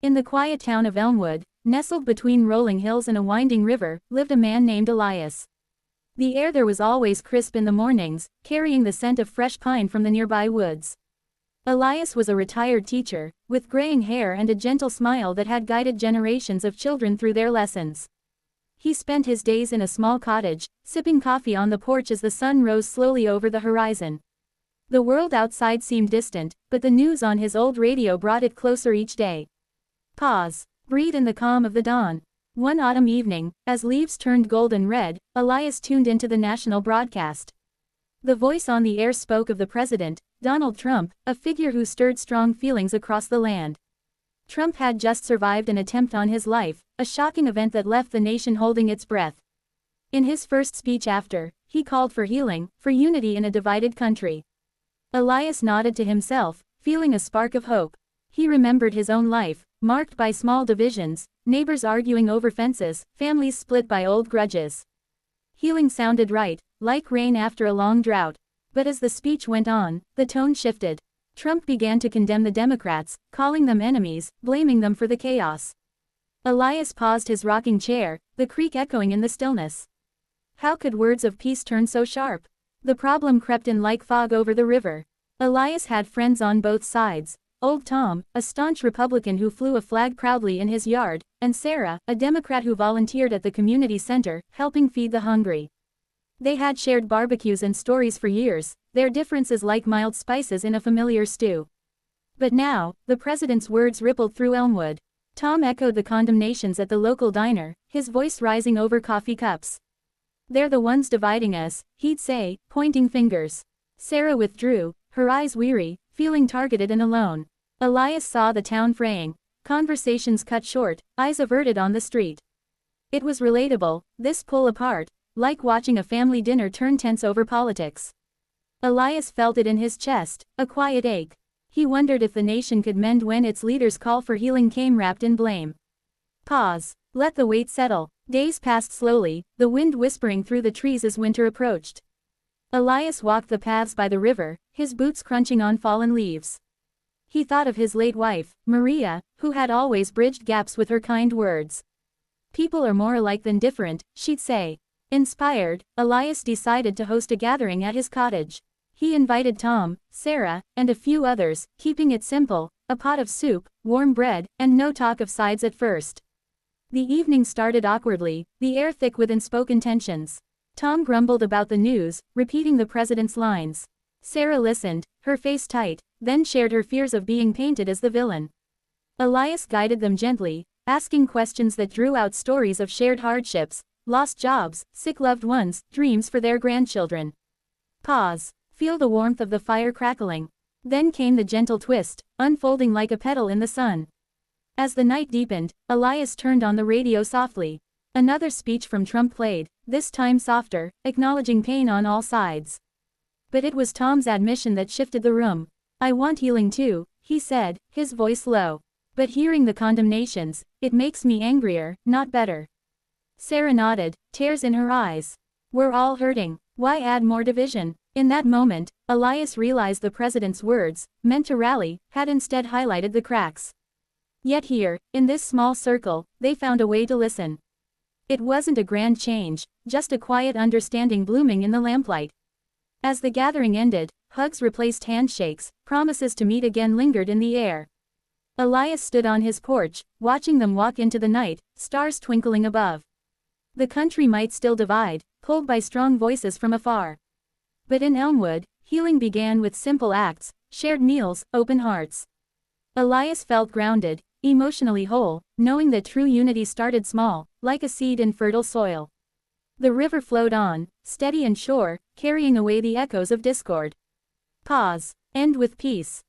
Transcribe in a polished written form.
In the quiet town of Elmwood, nestled between rolling hills and a winding river, lived a man named Elias. The air there was always crisp in the mornings, carrying the scent of fresh pine from the nearby woods. Elias was a retired teacher, with graying hair and a gentle smile that had guided generations of children through their lessons. He spent his days in a small cottage, sipping coffee on the porch as the sun rose slowly over the horizon. The world outside seemed distant, but the news on his old radio brought it closer each day. Pause. Breathe in the calm of the dawn. One autumn evening, as leaves turned gold and red, Elias tuned into the national broadcast. The voice on the air spoke of the president, Donald Trump, a figure who stirred strong feelings across the land. Trump had just survived an attempt on his life, a shocking event that left the nation holding its breath. In his first speech after, he called for healing, for unity in a divided country. Elias nodded to himself, feeling a spark of hope. He remembered his own life, marked by small divisions, neighbors arguing over fences, families split by old grudges. Healing sounded right, like rain after a long drought. But as the speech went on, the tone shifted. Trump began to condemn the Democrats, calling them enemies, blaming them for the chaos. Elias paused his rocking chair, the creak echoing in the stillness. How could words of peace turn so sharp? The problem crept in like fog over the river. Elias had friends on both sides. Old Tom, a staunch Republican who flew a flag proudly in his yard, and Sarah, a Democrat who volunteered at the community center, helping feed the hungry. They had shared barbecues and stories for years, their differences like mild spices in a familiar stew. But now, the president's words rippled through Elmwood. Tom echoed the condemnations at the local diner, his voice rising over coffee cups. "They're the ones dividing us," he'd say, pointing fingers. Sarah withdrew, her eyes weary, feeling targeted and alone. Elias saw the town fraying, conversations cut short, eyes averted on the street. It was relatable, this pull apart, like watching a family dinner turn tense over politics. Elias felt it in his chest, a quiet ache. He wondered if the nation could mend when its leader's call for healing came wrapped in blame. Pause. Let the weight settle. Days passed slowly, the wind whispering through the trees as winter approached. Elias walked the paths by the river, his boots crunching on fallen leaves. He thought of his late wife, Maria, who had always bridged gaps with her kind words. People are more alike than different, she'd say. Inspired, Elias decided to host a gathering at his cottage. He invited Tom, Sarah, and a few others, keeping it simple, a pot of soup, warm bread, and no talk of sides at first. The evening started awkwardly, the air thick with unspoken tensions. Tom grumbled about the news, repeating the president's lines. Sarah listened, her face tight, then shared her fears of being painted as the villain. Elias guided them gently, asking questions that drew out stories of shared hardships, lost jobs, sick loved ones, dreams for their grandchildren. Pause. Feel the warmth of the fire crackling. Then came the gentle twist, unfolding like a petal in the sun. As the night deepened, Elias turned on the radio softly. Another speech from Trump played, this time softer, acknowledging pain on all sides. But it was Tom's admission that shifted the room. "I want healing too," he said, his voice low. "But hearing the condemnations, it makes me angrier, not better." Sarah nodded, tears in her eyes. "We're all hurting. Why add more division?" In that moment, Elias realized the president's words, meant to rally, had instead highlighted the cracks. Yet here, in this small circle, they found a way to listen. It wasn't a grand change, just a quiet understanding blooming in the lamplight. As the gathering ended, hugs replaced handshakes, promises to meet again lingered in the air. Elias stood on his porch, watching them walk into the night, stars twinkling above. The country might still divide, pulled by strong voices from afar. But in Elmwood, healing began with simple acts, shared meals, open hearts. Elias felt grounded, emotionally whole, knowing that true unity started small, like a seed in fertile soil. The river flowed on, steady and sure, carrying away the echoes of discord. Pause. End with peace.